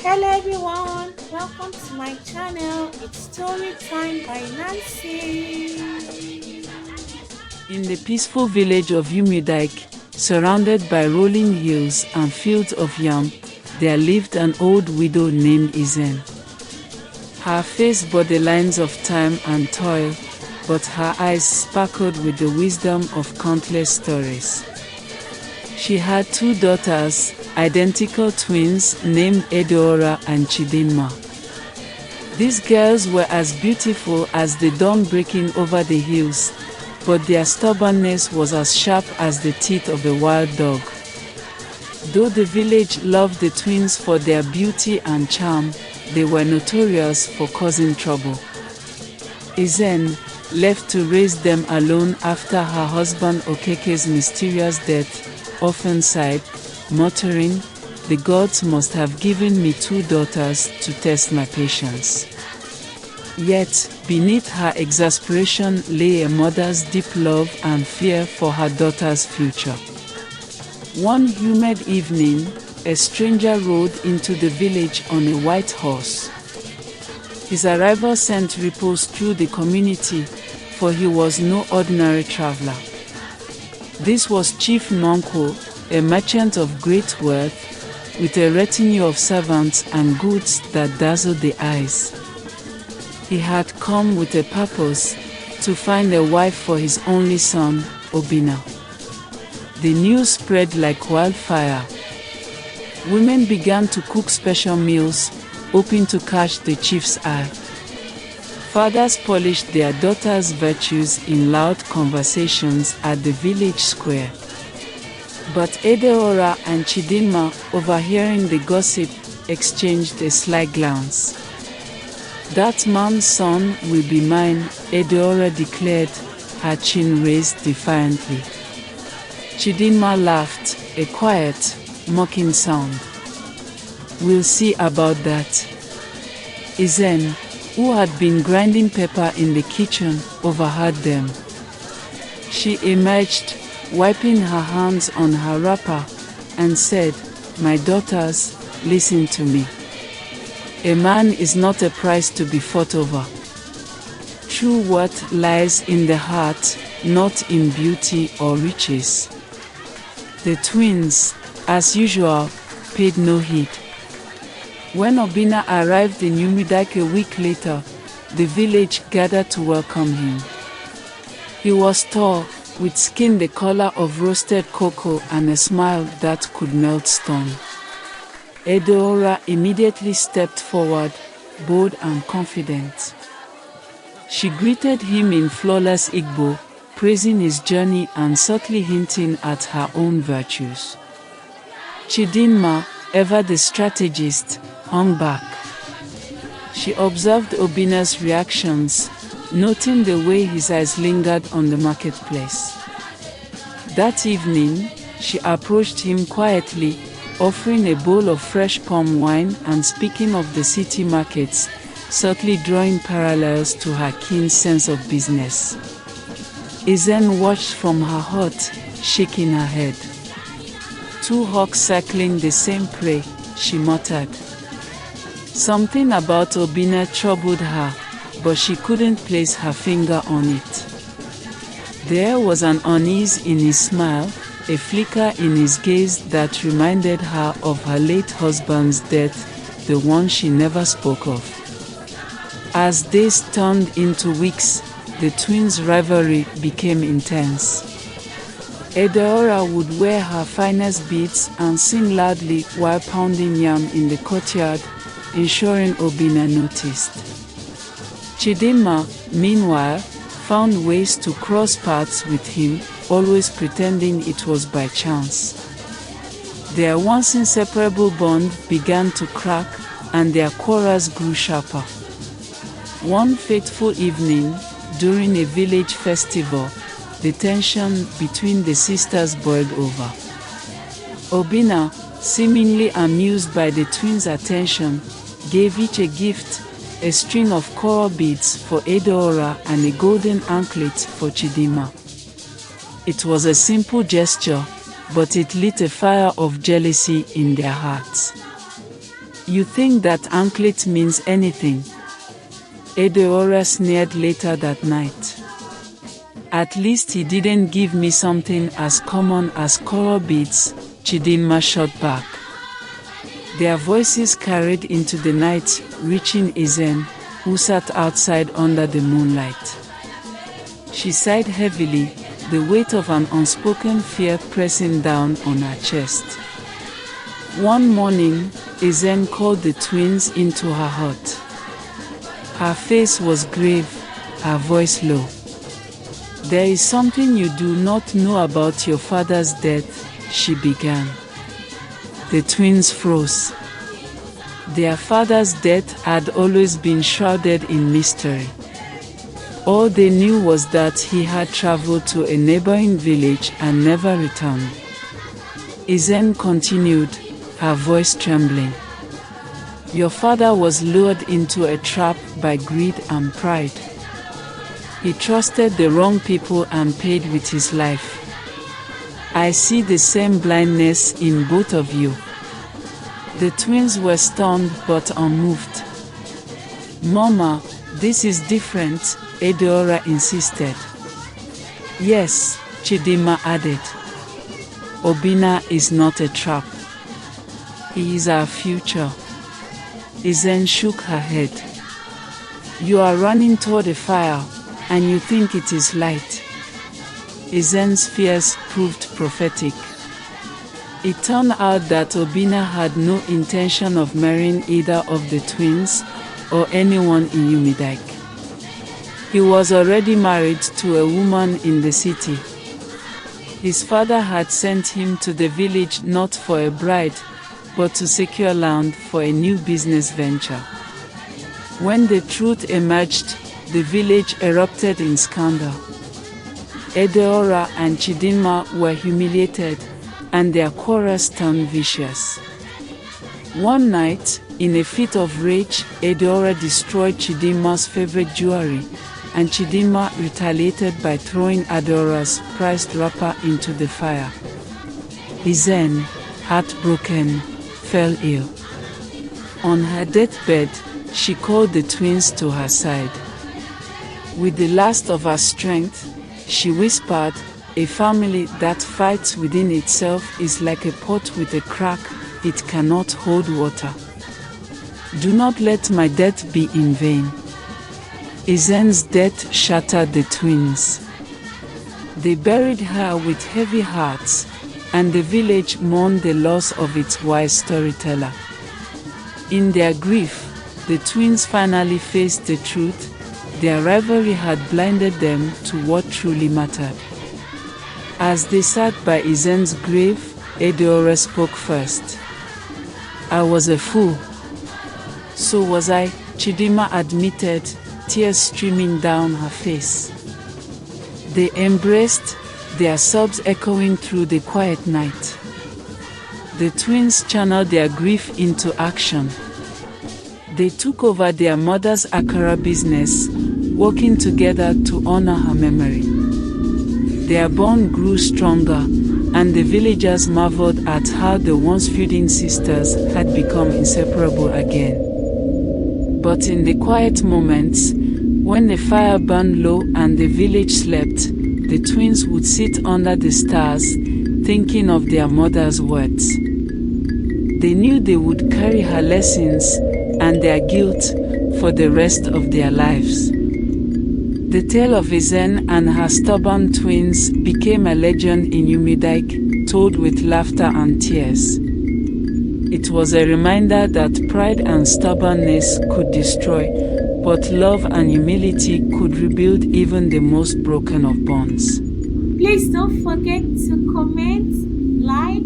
Hello everyone, welcome to my channel. It's story time by Nancy. In the peaceful village of Umudike, surrounded by rolling hills and fields of yam, there lived an old widow named Izen. Her face bore the lines of time and toil, but her eyes sparkled with the wisdom of countless stories. She had two daughters, identical twins named Edeora and Chidinma. These girls were as beautiful as the dawn breaking over the hills, but their stubbornness was as sharp as the teeth of a wild dog. Though the village loved the twins for their beauty and charm, they were notorious for causing trouble. Izen, left to raise them alone after her husband Okeke's mysterious death, often sighed, muttering, "The gods must have given me two daughters to test my patience." Yet, beneath her exasperation lay a mother's deep love and fear for her daughter's future. One humid evening, a stranger rode into the village on a white horse. His arrival sent ripples through the community, for he was no ordinary traveler. This was Chief Nonko, a merchant of great wealth, with a retinue of servants and goods that dazzled the eyes. He had come with a purpose, to find a wife for his only son, Obina. The news spread like wildfire. Women began to cook special meals, hoping to catch the chief's eye. Fathers polished their daughters' virtues in loud conversations at the village square. But Edeora and Chidinma, overhearing the gossip, exchanged a sly glance. "That man's son will be mine," Edeora declared, her chin raised defiantly. Chidinma laughed, a quiet, mocking sound. "We'll see about that." Izen, who had been grinding pepper in the kitchen, overheard them. She emerged, wiping her hands on her wrapper, and said, "My daughters, listen to me. A man is not a prize to be fought over. True worth lies in the heart, not in beauty or riches." The twins, as usual, paid no heed. When Obina arrived in Umudike a week later, the village gathered to welcome him. He was tall, with skin the color of roasted cocoa and a smile that could melt stone. Edeora immediately stepped forward, bold and confident. She greeted him in flawless igbo, praising his journey and subtly hinting at her own virtues. Chidinma, ever the strategist, hung back. She observed Obina's reactions, noting the way his eyes lingered on the marketplace. That evening, she approached him quietly, offering a bowl of fresh palm wine and speaking of the city markets, subtly drawing parallels to her keen sense of business. Izen watched from her hut, shaking her head. "Two hawks circling the same prey," she muttered. Something about Obina troubled her, but she couldn't place her finger on it. There was an unease in his smile, a flicker in his gaze that reminded her of her late husband's death, the one she never spoke of. As days turned into weeks, the twins' rivalry became intense. Edeora would wear her finest beads and sing loudly while pounding yam in the courtyard, ensuring Obina noticed. Chidinma, meanwhile, found ways to cross paths with him, always pretending it was by chance. Their once inseparable bond began to crack, and their quarrels grew sharper. One fateful evening, during a village festival, the tension between the sisters boiled over. Obina, seemingly amused by the twins' attention, gave each a gift, a string of coral beads for Edeora and a golden anklet for Chidinma. It was a simple gesture, but it lit a fire of jealousy in their hearts. You think that anklet means anything? Edeora sneered later that night. At least he didn't give me something as common as coral beads, Chidinma shot back. Their voices carried into the night, reaching Ezen, who sat outside under the moonlight. She sighed heavily, the weight of an unspoken fear pressing down on her chest. One morning, Ezen called the twins into her hut. Her face was grave, her voice low. "There is something you do not know about your father's death," she began. The twins froze. Their father's death had always been shrouded in mystery. All they knew was that he had traveled to a neighboring village and never returned. Ezen continued, her voice trembling. "Your father was lured into a trap by greed and pride. He trusted the wrong people and paid with his life. I see the same blindness in both of you." The twins were stunned but unmoved. "Mama, this is different," Edeora insisted. "Yes," Chidinma added. "Obinna is not a trap. He is our future." Ezen shook her head. "You are running toward a fire, and you think it is light." Ezen's fears proved prophetic. It turned out that Obinna had no intention of marrying either of the twins or anyone in Umudike. He was already married to a woman in the city. His father had sent him to the village not for a bride, but to secure land for a new business venture. When the truth emerged, the village erupted in scandal. Edeora and Chidinma were humiliated, and their quarrels turned vicious. One night, in a fit of rage, Edeora destroyed Chidinma's favorite jewelry, and Chidinma retaliated by throwing Edeora's prized wrapper into the fire. Ezen, heartbroken, fell ill. On her deathbed, she called the twins to her side. With the last of her strength, she whispered, "A family that fights within itself is like a pot with a crack, it cannot hold water. Do not let my death be in vain." Ezen's death shattered the twins. They buried her with heavy hearts, and the village mourned the loss of its wise storyteller. In their grief, the twins finally faced the truth. Their rivalry had blinded them to what truly mattered. As they sat by Ezen's grave, Edeora spoke first. "I was a fool." "So was I," Chidinma admitted, tears streaming down her face. They embraced, their sobs echoing through the quiet night. The twins channeled their grief into action. They took over their mother's Akara business, working together to honor her memory. Their bond grew stronger, and the villagers marveled at how the once feuding sisters had become inseparable again. But in the quiet moments, when the fire burned low and the village slept, the twins would sit under the stars, thinking of their mother's words. They knew they would carry her lessons and their guilt for the rest of their lives. The tale of Ezen and her stubborn twins became a legend in Umudike, told with laughter and tears. It was a reminder that pride and stubbornness could destroy, but love and humility could rebuild even the most broken of bonds. Please don't forget to comment, like,